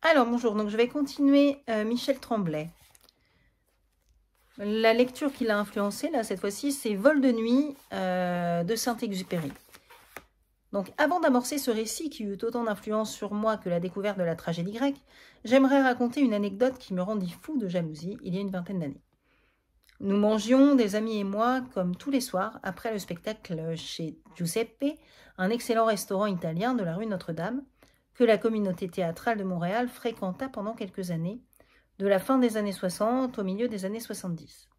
Alors, bonjour, donc je vais continuer Michel Tremblay. La lecture qui l'a influencé, là, cette fois-ci, c'est Vol de nuit de Saint-Exupéry. Donc, avant d'amorcer ce récit qui eut autant d'influence sur moi que la découverte de la tragédie grecque, j'aimerais raconter une anecdote qui me rendit fou de jalousie il y a une vingtaine d'années. Nous mangions, des amis et moi, comme tous les soirs, après le spectacle chez Giuseppe, un excellent restaurant italien de la rue Notre-Dame, que la communauté théâtrale de Montréal fréquenta pendant quelques années, de la fin des années 60 au milieu des années 70.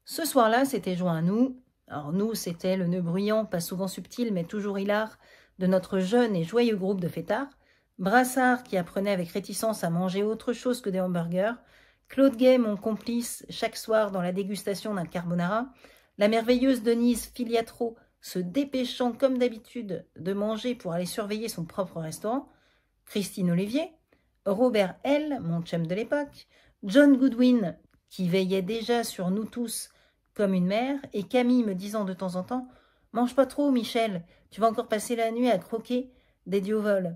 Ce soir-là, s'était joint à nous, alors nous, c'était le nœud bruyant, pas souvent subtil, mais toujours hilar, de notre jeune et joyeux groupe de fêtards, Brassard qui apprenait avec réticence à manger autre chose que des hamburgers, Claude Gay, mon complice, chaque soir dans la dégustation d'un carbonara, la merveilleuse Denise Filiatro se dépêchant comme d'habitude de manger pour aller surveiller son propre restaurant, Christine Olivier, Robert L., mon chum de l'époque, John Goodwin, qui veillait déjà sur nous tous comme une mère, et Camille me disant de temps en temps « Mange pas trop, Michel, tu vas encore passer la nuit à croquer des dieux vols. »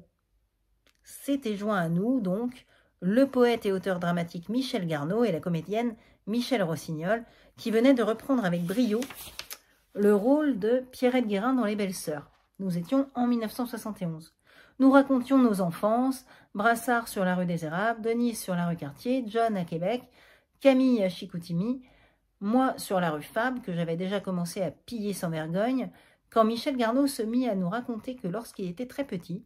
S'était joint à nous, donc, le poète et auteur dramatique Michel Garneau et la comédienne Michel Rossignol, qui venaient de reprendre avec brio le rôle de Pierrette Guérin dans Les Belles Sœurs. Nous étions en 1971. Nous racontions nos enfances, Brassard sur la rue des Érables, Denise sur la rue Cartier, John à Québec, Camille à Chicoutimi, moi sur la rue Fabre, que j'avais déjà commencé à piller sans vergogne, quand Michel Garneau se mit à nous raconter que lorsqu'il était très petit,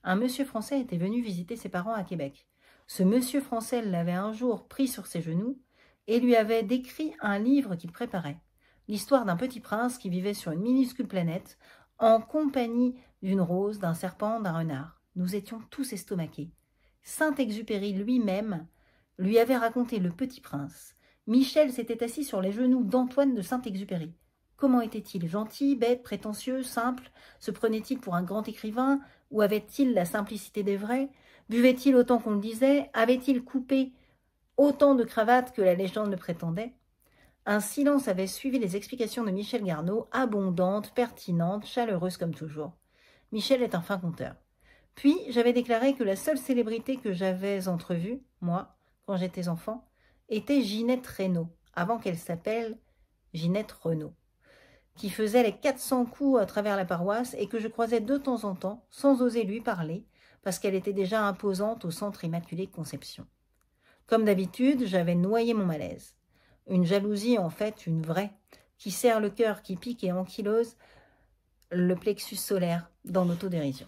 un monsieur français était venu visiter ses parents à Québec. Ce monsieur français l'avait un jour pris sur ses genoux et lui avait décrit un livre qu'il préparait. L'histoire d'un petit prince qui vivait sur une minuscule planète, en compagnie d'une rose, d'un serpent, d'un renard. Nous étions tous estomaqués. Saint-Exupéry lui-même lui avait raconté Le Petit Prince. Michel s'était assis sur les genoux d'Antoine de Saint-Exupéry. Comment était-il? Gentil, bête, prétentieux, simple? Se prenait-il pour un grand écrivain? Ou avait-il la simplicité des vrais? Buvait-il autant qu'on le disait? Avait-il coupé autant de cravates que la légende le prétendait? Un silence avait suivi les explications de Michel Garneau, abondantes, pertinentes, chaleureuses comme toujours. Michel est un fin conteur. Puis, j'avais déclaré que la seule célébrité que j'avais entrevue, moi, quand j'étais enfant, était Ginette Reynaud, avant qu'elle s'appelle Ginette Renaud, qui faisait les 400 coups à travers la paroisse et que je croisais de temps en temps, sans oser lui parler, parce qu'elle était déjà imposante au Centre Immaculée Conception. Comme d'habitude, j'avais noyé mon malaise. Une jalousie, en fait, une vraie, qui serre le cœur, qui pique et ankylose le plexus solaire dans l'autodérision.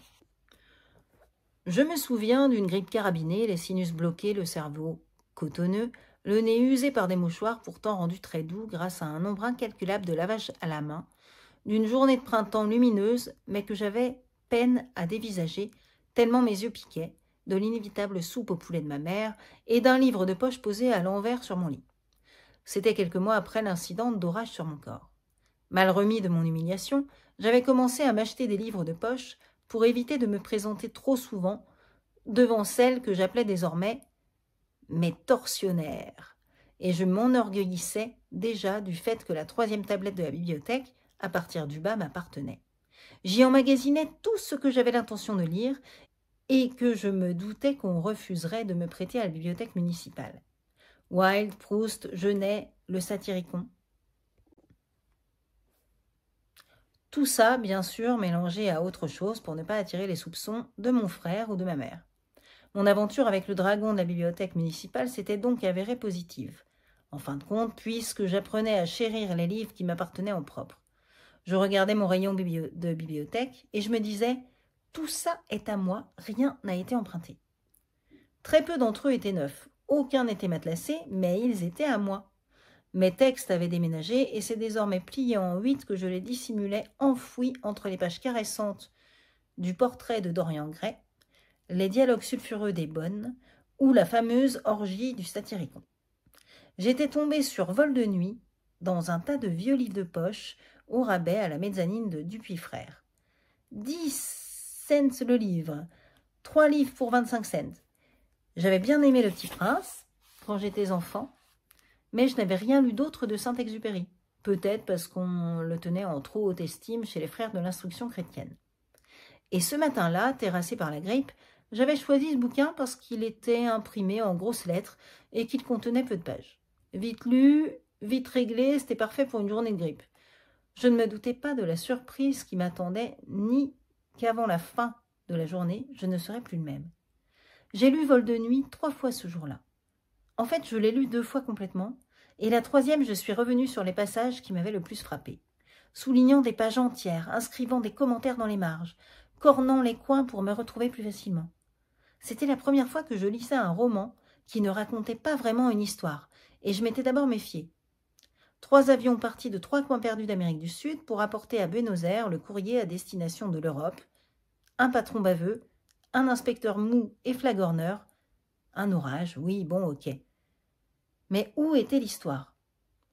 Je me souviens d'une grippe carabinée, les sinus bloqués, le cerveau cotonneux, le nez usé par des mouchoirs pourtant rendu très doux grâce à un nombre incalculable de lavages à la main, d'une journée de printemps lumineuse, mais que j'avais peine à dévisager, tellement mes yeux piquaient, de l'inévitable soupe au poulet de ma mère et d'un livre de poche posé à l'envers sur mon lit. C'était quelques mois après l'incident d'orage sur mon corps. Mal remis de mon humiliation, j'avais commencé à m'acheter des livres de poche pour éviter de me présenter trop souvent devant celles que j'appelais désormais mes tortionnaires. Et je m'enorgueillissais déjà du fait que la 3e tablette de la bibliothèque, à partir du bas, m'appartenait. J'y emmagasinais tout ce que j'avais l'intention de lire et que je me doutais qu'on refuserait de me prêter à la bibliothèque municipale. Wilde, Proust, Genet, le Satyricon. Tout ça, bien sûr, mélangé à autre chose pour ne pas attirer les soupçons de mon frère ou de ma mère. Mon aventure avec le dragon de la bibliothèque municipale s'était donc avérée positive. En fin de compte, puisque j'apprenais à chérir les livres qui m'appartenaient en propre. Je regardais mon rayon de bibliothèque et je me disais « Tout ça est à moi, rien n'a été emprunté. » Très peu d'entre eux étaient neufs. Aucun n'était matelassé, mais ils étaient à moi. Mes textes avaient déménagé et c'est désormais plié en 8 que je les dissimulais enfouis entre les pages caressantes du portrait de Dorian Gray, les dialogues sulfureux des bonnes ou la fameuse orgie du Satyricon. J'étais tombée sur Vol de nuit dans un tas de vieux livres de poche au rabais à la mezzanine de Dupuis Frères. 10 cents le livre, 3 livres pour 25 cents. J'avais bien aimé Le Petit Prince quand j'étais enfant, mais je n'avais rien lu d'autre de Saint-Exupéry, peut-être parce qu'on le tenait en trop haute estime chez les frères de l'instruction chrétienne. Et ce matin-là, terrassé par la grippe, J'avais choisi ce bouquin parce qu'il était imprimé en grosses lettres et qu'il contenait peu de pages. Vite lu, vite réglé, c'était parfait pour une journée de grippe. Je ne me doutais pas de la surprise qui m'attendait, ni qu'avant la fin de la journée, je ne serais plus le même. J'ai lu Vol de nuit 3 fois ce jour-là. En fait, je l'ai lu 2 fois complètement, et la 3e, je suis revenue sur les passages qui m'avaient le plus frappé, soulignant des pages entières, inscrivant des commentaires dans les marges, cornant les coins pour me retrouver plus facilement. C'était la première fois que je lisais un roman qui ne racontait pas vraiment une histoire, et je m'étais d'abord méfiée. 3 avions partis de 3 coins perdus d'Amérique du Sud pour apporter à Buenos Aires le courrier à destination de l'Europe, un patron baveux, un inspecteur mou et flagorneur, un orage, oui, bon, ok. Mais où était l'histoire?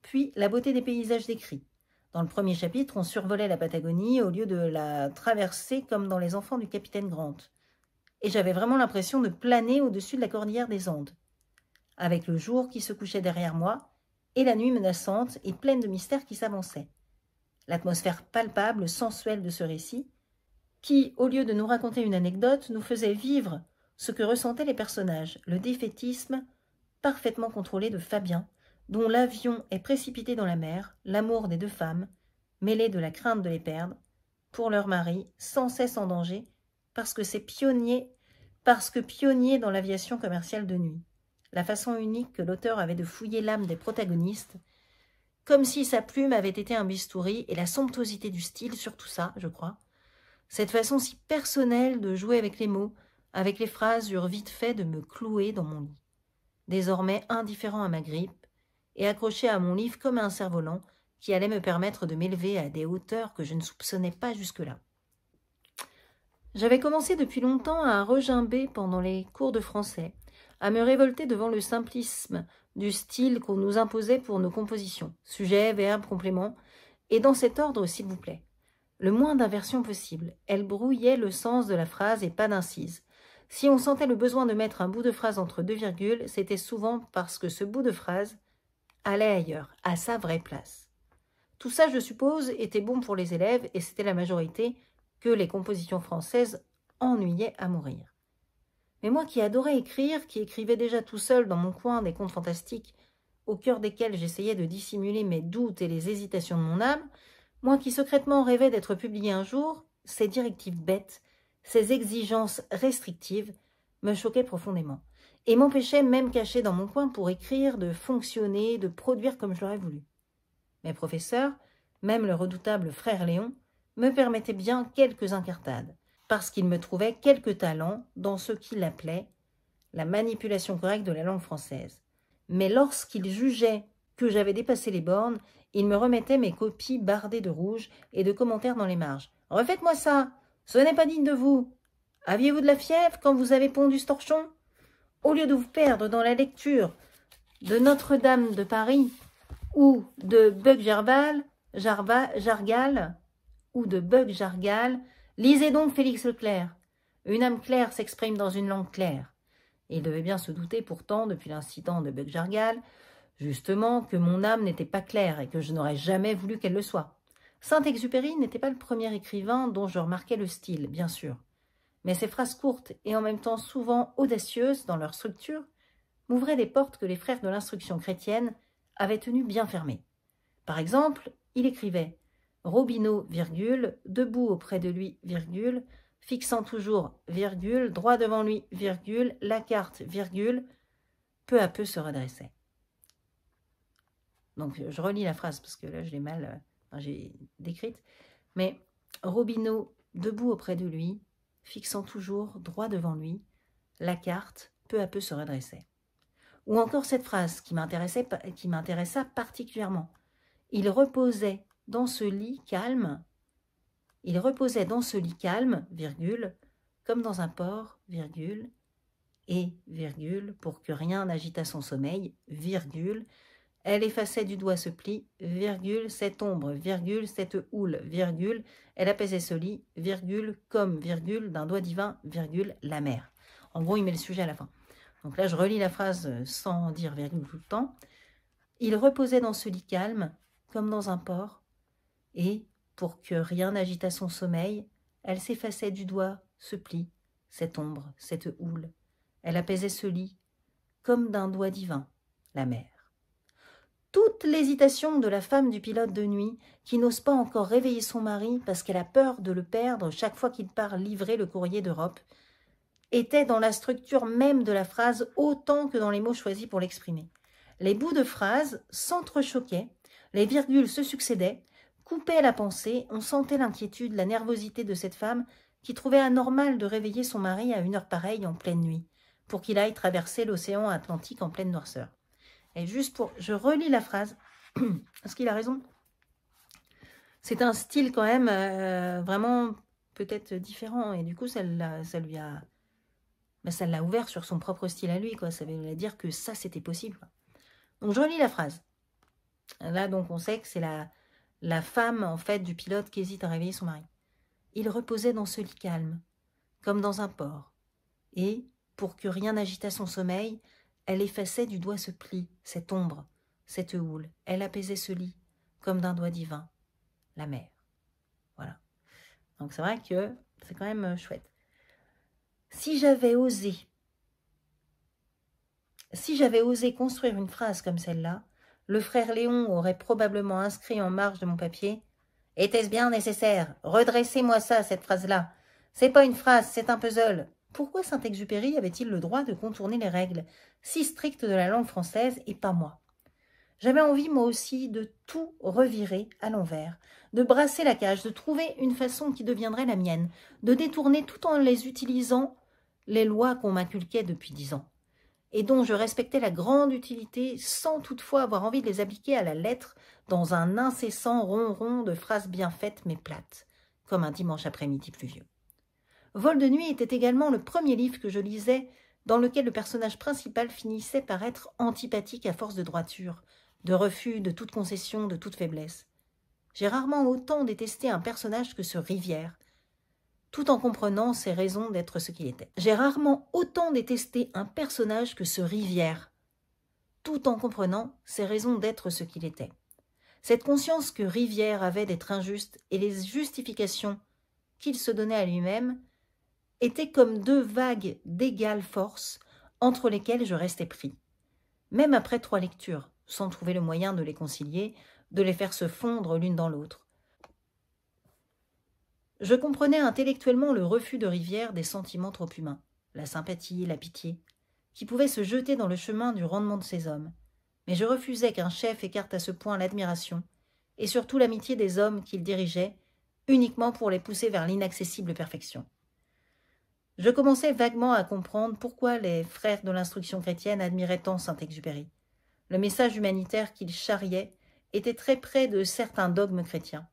Puis la beauté des paysages décrits. Dans le premier chapitre, on survolait la Patagonie au lieu de la traverser comme dans Les Enfants du capitaine Grant. Et j'avais vraiment l'impression de planer au-dessus de la cordillère des Andes, avec le jour qui se couchait derrière moi et la nuit menaçante et pleine de mystères qui s'avançait. L'atmosphère palpable, sensuelle de ce récit, qui, au lieu de nous raconter une anecdote, nous faisait vivre ce que ressentaient les personnages, le défaitisme parfaitement contrôlé de Fabien, dont l'avion est précipité dans la mer, l'amour des 2 femmes, mêlé de la crainte de les perdre, pour leur mari, sans cesse en danger, parce que pionnier dans l'aviation commerciale de nuit. La façon unique que l'auteur avait de fouiller l'âme des protagonistes, comme si sa plume avait été un bistouri, et la somptuosité du style, surtout ça, je crois. Cette façon si personnelle de jouer avec les mots, avec les phrases, eurent vite fait de me clouer dans mon lit. Désormais indifférent à ma grippe, et accroché à mon livre comme à un cerf-volant qui allait me permettre de m'élever à des hauteurs que je ne soupçonnais pas jusque-là. J'avais commencé depuis longtemps à regimber pendant les cours de français, à me révolter devant le simplisme du style qu'on nous imposait pour nos compositions, sujet, verbe, complément, et dans cet ordre, s'il vous plaît. Le moins d'inversions possible. Elle brouillait le sens de la phrase et pas d'incise. Si on sentait le besoin de mettre un bout de phrase entre 2 virgules, c'était souvent parce que ce bout de phrase allait ailleurs, à sa vraie place. Tout ça, je suppose, était bon pour les élèves, et c'était la majorité que les compositions françaises ennuyaient à mourir. Mais moi qui adorais écrire, qui écrivais déjà tout seul dans mon coin des contes fantastiques, au cœur desquels j'essayais de dissimuler mes doutes et les hésitations de mon âme, moi qui secrètement rêvais d'être publié un jour, ces directives bêtes, ces exigences restrictives me choquaient profondément, et m'empêchaient, même caché dans mon coin pour écrire, de fonctionner, de produire comme je l'aurais voulu. Mes professeurs, même le redoutable frère Léon, me permettaient bien quelques incartades, parce qu'ils me trouvaient quelques talents dans ce qu'ils appelaient la manipulation correcte de la langue française. Mais lorsqu'ils jugeaient que j'avais dépassé les bornes, ils me remettaient mes copies bardées de rouge et de commentaires dans les marges. « Refaites-moi ça, ce n'est pas digne de vous. Aviez-vous de la fièvre quand vous avez pondu ce torchon? Au lieu de vous perdre dans la lecture de Notre-Dame de Paris ou de Jargal, lisez donc Félix Leclerc. Une âme claire s'exprime dans une langue claire. » Et il devait bien se douter pourtant, depuis l'incident de Jargal, justement, que mon âme n'était pas claire et que je n'aurais jamais voulu qu'elle le soit. Saint-Exupéry n'était pas le premier écrivain dont je remarquais le style, bien sûr. Mais ses phrases courtes et en même temps souvent audacieuses dans leur structure m'ouvraient des portes que les frères de l'instruction chrétienne avaient tenues bien fermées. Par exemple, il écrivait « Robineau, virgule, debout auprès de lui, virgule, fixant toujours, virgule, droit devant lui, virgule, la carte, virgule, peu à peu se redressait. » Donc, je relis la phrase parce que là, je l'ai mal j'ai décrite. Mais Robineau, debout auprès de lui, fixant toujours, droit devant lui, la carte, peu à peu se redressait. Ou encore cette phrase qui m'intéressa particulièrement. Il reposait dans ce lit calme, virgule, comme dans un port, virgule, et, virgule, pour que rien n'agitât son sommeil, virgule, elle effaçait du doigt ce pli, virgule, cette ombre, virgule, cette houle, virgule, elle apaisait ce lit, virgule, comme, virgule, d'un doigt divin, virgule, la mer. En gros, il met le sujet à la fin. Donc là, je relis la phrase sans dire virgule tout le temps. Il reposait dans ce lit calme, comme dans un port, et, pour que rien n'agitât son sommeil, elle s'effaçait du doigt ce pli, cette ombre, cette houle. Elle apaisait ce lit, comme d'un doigt divin, la mer. Toute l'hésitation de la femme du pilote de nuit, qui n'ose pas encore réveiller son mari parce qu'elle a peur de le perdre chaque fois qu'il part livrer le courrier d'Europe, était dans la structure même de la phrase autant que dans les mots choisis pour l'exprimer. Les bouts de phrase s'entrechoquaient, les virgules se succédaient, coupaient la pensée, on sentait l'inquiétude, la nervosité de cette femme qui trouvait anormal de réveiller son mari à une heure pareille en pleine nuit, pour qu'il aille traverser l'océan Atlantique en pleine noirceur. Et juste pour... Je relis la phrase, parce qu'il a raison. C'est un style quand même vraiment peut-être différent, et du coup ça lui a... ça l'a ouvert sur son propre style à lui, quoi. Ça veut dire que ça, c'était possible, quoi. Donc, je relis la phrase. Là, donc, on sait que c'est la femme, en fait, du pilote qui hésite à réveiller son mari. Il reposait dans ce lit calme, comme dans un port. Et, pour que rien n'agitât son sommeil, elle effaçait du doigt ce pli, cette ombre, cette houle. Elle apaisait ce lit, comme d'un doigt divin, la mer. Voilà. Donc, c'est vrai que c'est quand même chouette. Si j'avais osé construire une phrase comme celle-là, le frère Léon aurait probablement inscrit en marge de mon papier « Était-ce bien nécessaire? Redressez-moi ça, cette phrase-là. C'est pas une phrase, c'est un puzzle. » Pourquoi Saint-Exupéry avait-il le droit de contourner les règles si strictes de la langue française et pas moi? J'avais envie, moi aussi, de tout revirer à l'envers, de brasser la cage, de trouver une façon qui deviendrait la mienne, de détourner tout en les utilisant les lois qu'on m'inculquait depuis 10 ans, et dont je respectais la grande utilité sans toutefois avoir envie de les appliquer à la lettre dans un incessant ronron de phrases bien faites mais plates, comme un dimanche après-midi pluvieux. Vol de nuit était également le premier livre que je lisais dans lequel le personnage principal finissait par être antipathique à force de droiture, de refus, de toute concession, de toute faiblesse. J'ai rarement autant détesté un personnage que ce Rivière, tout en comprenant ses raisons d'être ce qu'il était. J'ai rarement autant détesté un personnage que ce Rivière, tout en comprenant ses raisons d'être ce qu'il était. Cette conscience que Rivière avait d'être injuste et les justifications qu'il se donnait à lui-même étaient comme deux vagues d'égale force entre lesquelles je restais pris, même après 3 lectures, sans trouver le moyen de les concilier, de les faire se fondre l'une dans l'autre. Je comprenais intellectuellement le refus de Rivière des sentiments trop humains, la sympathie, la pitié, qui pouvaient se jeter dans le chemin du rendement de ces hommes. Mais je refusais qu'un chef écarte à ce point l'admiration, et surtout l'amitié des hommes qu'il dirigeait, uniquement pour les pousser vers l'inaccessible perfection. Je commençais vaguement à comprendre pourquoi les frères de l'instruction chrétienne admiraient tant Saint-Exupéry. Le message humanitaire qu'il charriait était très près de certains dogmes chrétiens.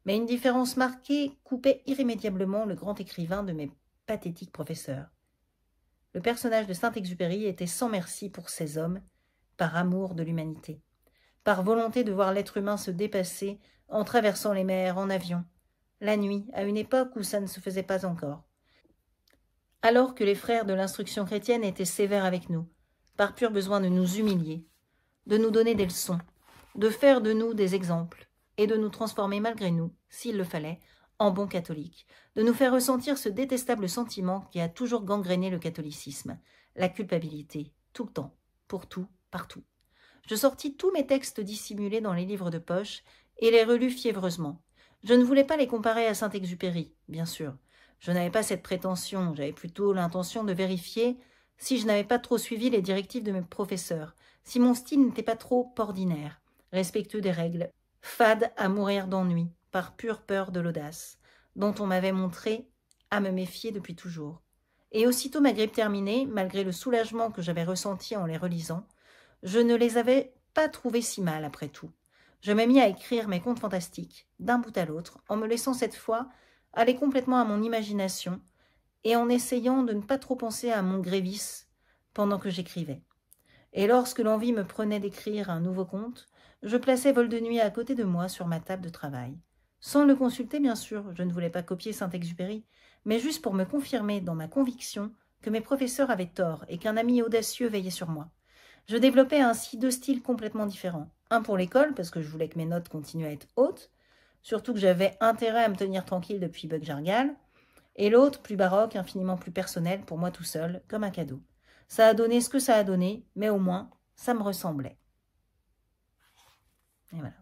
Mais une différence marquée coupait irrémédiablement le grand écrivain de mes pathétiques professeurs. Le personnage de Saint-Exupéry était sans merci pour ces hommes, par amour de l'humanité, par volonté de voir l'être humain se dépasser en traversant les mers en avion, la nuit, à une époque où ça ne se faisait pas encore. Alors que les frères de l'instruction chrétienne étaient sévères avec nous, par pur besoin de nous humilier, de nous donner des leçons, de faire de nous des exemples, et de nous transformer malgré nous, s'il le fallait, en bons catholiques, de nous faire ressentir ce détestable sentiment qui a toujours gangréné le catholicisme, la culpabilité, tout le temps, pour tout, partout. Je sortis tous mes textes dissimulés dans les livres de poche et les relus fiévreusement. Je ne voulais pas les comparer à Saint-Exupéry, bien sûr. Je n'avais pas cette prétention, j'avais plutôt l'intention de vérifier si je n'avais pas trop suivi les directives de mes professeurs, si mon style n'était pas trop ordinaire, respectueux des règles, fade à mourir d'ennui, par pure peur de l'audace, dont on m'avait montré à me méfier depuis toujours. Et aussitôt ma grippe terminée, malgré le soulagement que j'avais ressenti en les relisant, je ne les avais pas trouvés si mal après tout. Je m'ai mis à écrire mes contes fantastiques, d'un bout à l'autre, en me laissant cette fois aller complètement à mon imagination et en essayant de ne pas trop penser à mon Grévis pendant que j'écrivais. Et lorsque l'envie me prenait d'écrire un nouveau conte, je plaçais Vol de nuit à côté de moi sur ma table de travail. Sans le consulter, bien sûr, je ne voulais pas copier Saint-Exupéry, mais juste pour me confirmer dans ma conviction que mes professeurs avaient tort et qu'un ami audacieux veillait sur moi. Je développais ainsi 2 styles complètement différents. Un pour l'école, parce que je voulais que mes notes continuent à être hautes, surtout que j'avais intérêt à me tenir tranquille depuis Buck Jargal, Et l'autre, plus baroque, infiniment plus personnel, pour moi tout seul, comme un cadeau. Ça a donné ce que ça a donné, mais au moins, ça me ressemblait. Et voilà.